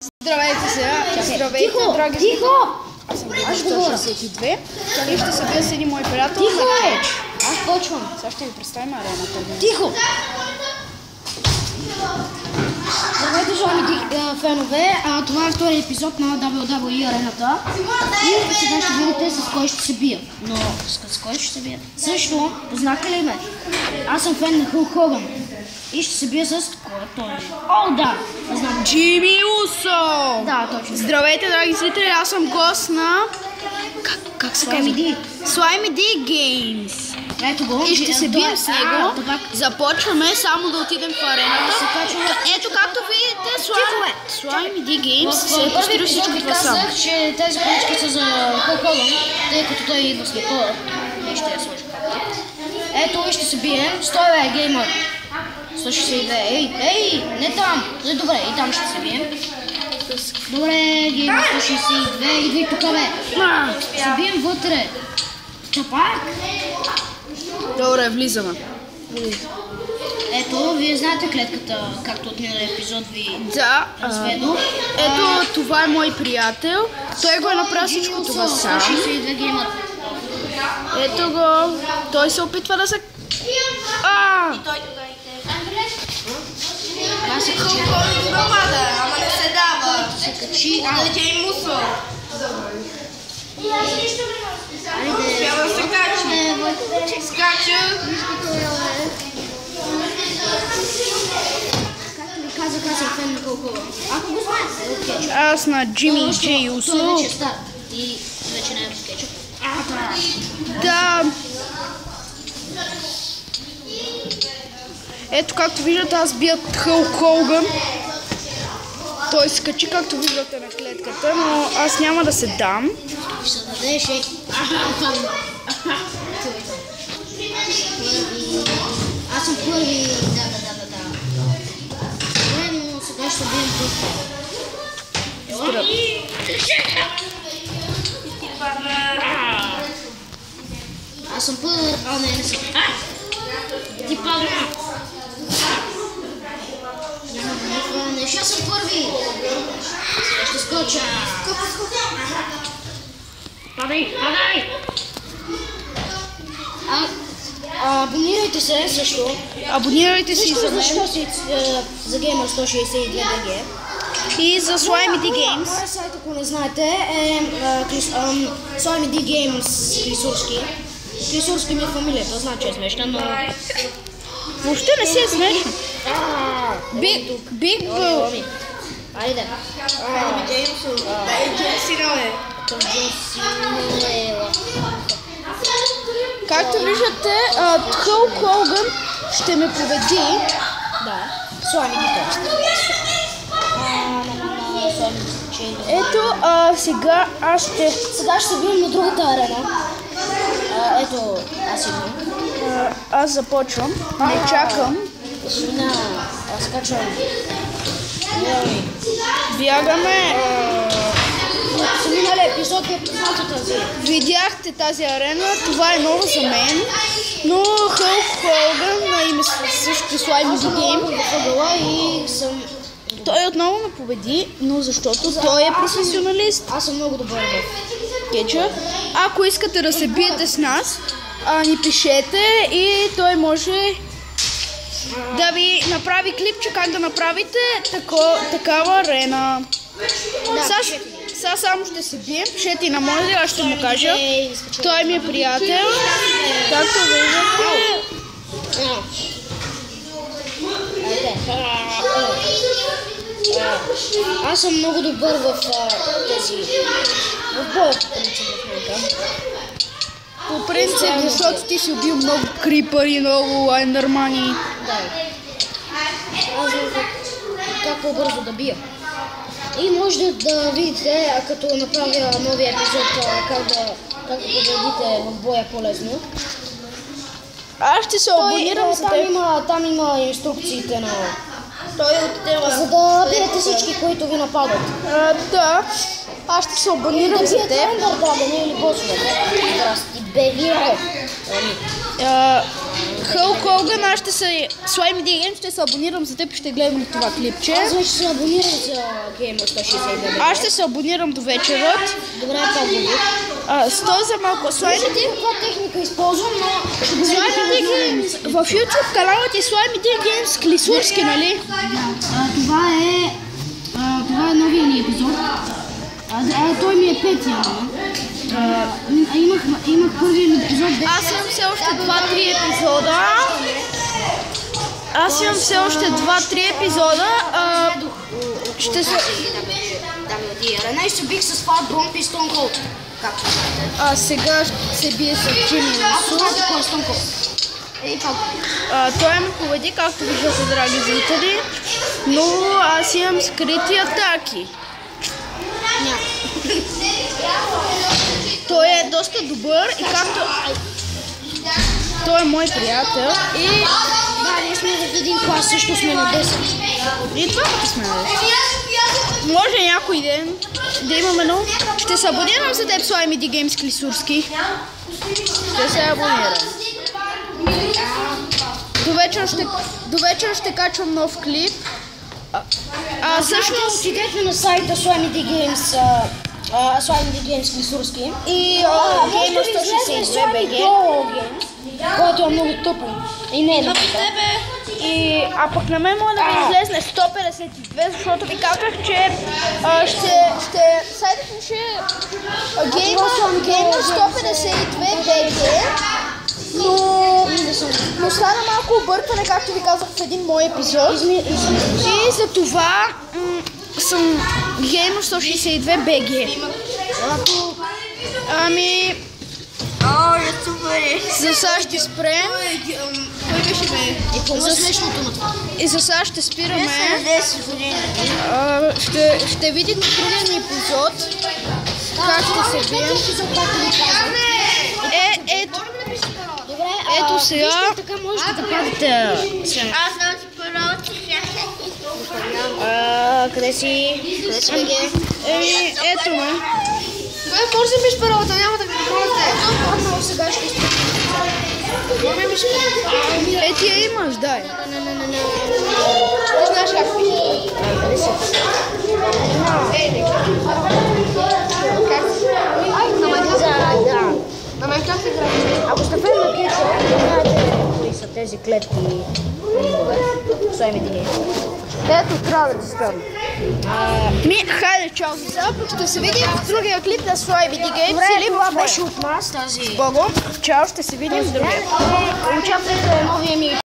Здравейте сега! Здравейте, драги зрители! Аз съм Gamer162 и ще се бия с един мой приятел за кетч. Аз почвам. Сега ще ви представим арената. Тихо! Здравейте, уважаеми фенове! Това е втори епизод на WWE арената. И сега ще видите с кой ще се бия. Но с кой ще се бия? Също, познака ли ме? Аз съм фен на Hulk Hogan. И ще се бия с кой е той? О, да! Знам. Джими Усо! Да, точно. Здравейте, драги зрители! Аз съм гост на... Как се казва? Slimy D Games. Ето го. И ще се бием с него. Започваме само да отидем в арената. Ето както видите, Slimy D Games се е построил всичко това само. Казах, че тези колички са за Hulk Hogan, тъй като той идва след това. И ще я сложа. Ето и ще се бием. Стой бе, геймър. 162. Ей, не там. Добре, и там ще се бием. Добре, геймър 162. Идвай тук бе. Се бием вътре. Чапак. Добре, влизаме. Ето, вие знаете клетката, както от миналия епизод ви разведох. Ето, това е мой приятел. Той го е направил всичко това сам. 162 геймър. Ето го. Той се опитва да се... И той тогава и те. Аз се качи. Ама не се дава. Се качи. Да е мусор. Айде. Трябва да се качи. Скача. Както ви казах, аз съм фен на Hulk Hogan. Ако го знаете, Аз на Джими Джей Усо. Той вече е стар. И вече не е в кетчуп. Да. Ето както виждате, аз бият Hulk Hogan. Той се качи както виждате на клетката, но аз няма да се дам. Ще се дадеш, ей. Аз съм първи. Да. Добре, но сега ще бием тук. Аз съм първи. Не съм. Ти падна. Няма да не хванеш. Аз съм първи. Ще скоча. Падай. Абонирайте се също. Абонирайте се и за мен. За Gamer 162 DG. И за Slimy D Games. Моя сайт, ако не знаете, е Slimy D Games Клисурски. Клисурски ми е фамилията, знам, че е смешна, но... Въобще не си е смешно. Биг Бъл. Айде. Както виждате, Hulk Hogan ще ме победи. Да. Slimy D Games. Ето, сега аз ще... Сега ще се бием на другата арена. Ето, аз идвам. Аз започвам. Не чакам. Аз качвам. Бягаме. В миналия епизод е позната тази. Видяхте тази арена. Това е ново за мен. Но Hulk Hogan на име също Slimy D Game. И съм... Той отново ме победи, но защото той е професионалист. Аз съм много добър в кетча. Ако искате да се биете с нас, ни пишете и той може да ви направи клипче как да направите такава арена. Сега само ще се бием, пишете и на моя, аз ще му кажа. Той ми е приятел. Както виждате. Аз съм много добър в тези... В боя, по принцип, защото ти си убил много крипъри, много ендърмани. Да. Аз знам как по-бързо да бия. И може да видите, като направя новия епизод, как да победите в боя по-лесно. Аз ще се абонирам за теб. Там има инструкциите на... Той отдела. За да биете всички, които ви нападат. Да. Аз ще се абонирам за теб. Да, не или босове. Здрасти, бели. Хълк Хоган, аз ще се... Slime Games, ще се абонирам за теб и ще гледам това клипче. Аз вече се абонирам за Gamer 169. Аз ще се абонирам до вечерът. Добре, пробвай. Стой за малко. Slime Каква техника използвам, но ще го Games. В YouTube каналът е Slime Games Клисурски, нали? Това е новия ни епизод. Той ми е петия. Имах първият епизод. Аз имам все още 2-3 епизода. Аз имам все още 2-3 епизода. Ще се... Веднага се бих с Фат Бромп и Stone Cold. Както знаете. Сега ще се бие с Джимми Ако Усо. знаете кой е Stone Cold. Ей, пак. Той ме победи, както виждате, драги зрители. Но аз имам скрити атаки. Той е доста добър и както... Той е мой приятел и... Да, ние сме в един клас, също сме на 10. И двамата сме на 10. Може някой ден да имаме много... Ще се абонирам за теб, Slime Games Клисурски. Ще се абонирам. До вечера ще качвам нов клип. Също отидете на сайта Slime Games Клисурски И Gamer 162 BG, който е много тъпен и не е на А пък на мен може да ми излезне 152, защото ви казах, че сайтът ми ще е Gamer 152 BG, но стана малко объркване, както ви казах в един мой епизод. И за това съм Gamer 162 BG. За сега ще спрем. Кой беше бе? И за сега ще спираме. Ще видите другия ни епизод. Как ще се бием. Ето сега. Така можете да правите. Аз знам си първо, Къде си? Къде си BG? Ето ме. Бе, може да миш първата, няма да ми пробвате. Сега ще изпитам. Ти я имаш, дай. Ти знаеш как пише. Къде си? На мен как се гради? Ако сте фен на Кетчъп, знаете кои са тези клетки ринове. Slime Games. Ето, трябва да ти скам. Хайде, чао за сега. Ще се видим в другия клип на Slime Games. Добре, това беше от нас тази... Бого. Чао, ще се видим в другия. Очаквайте новия ми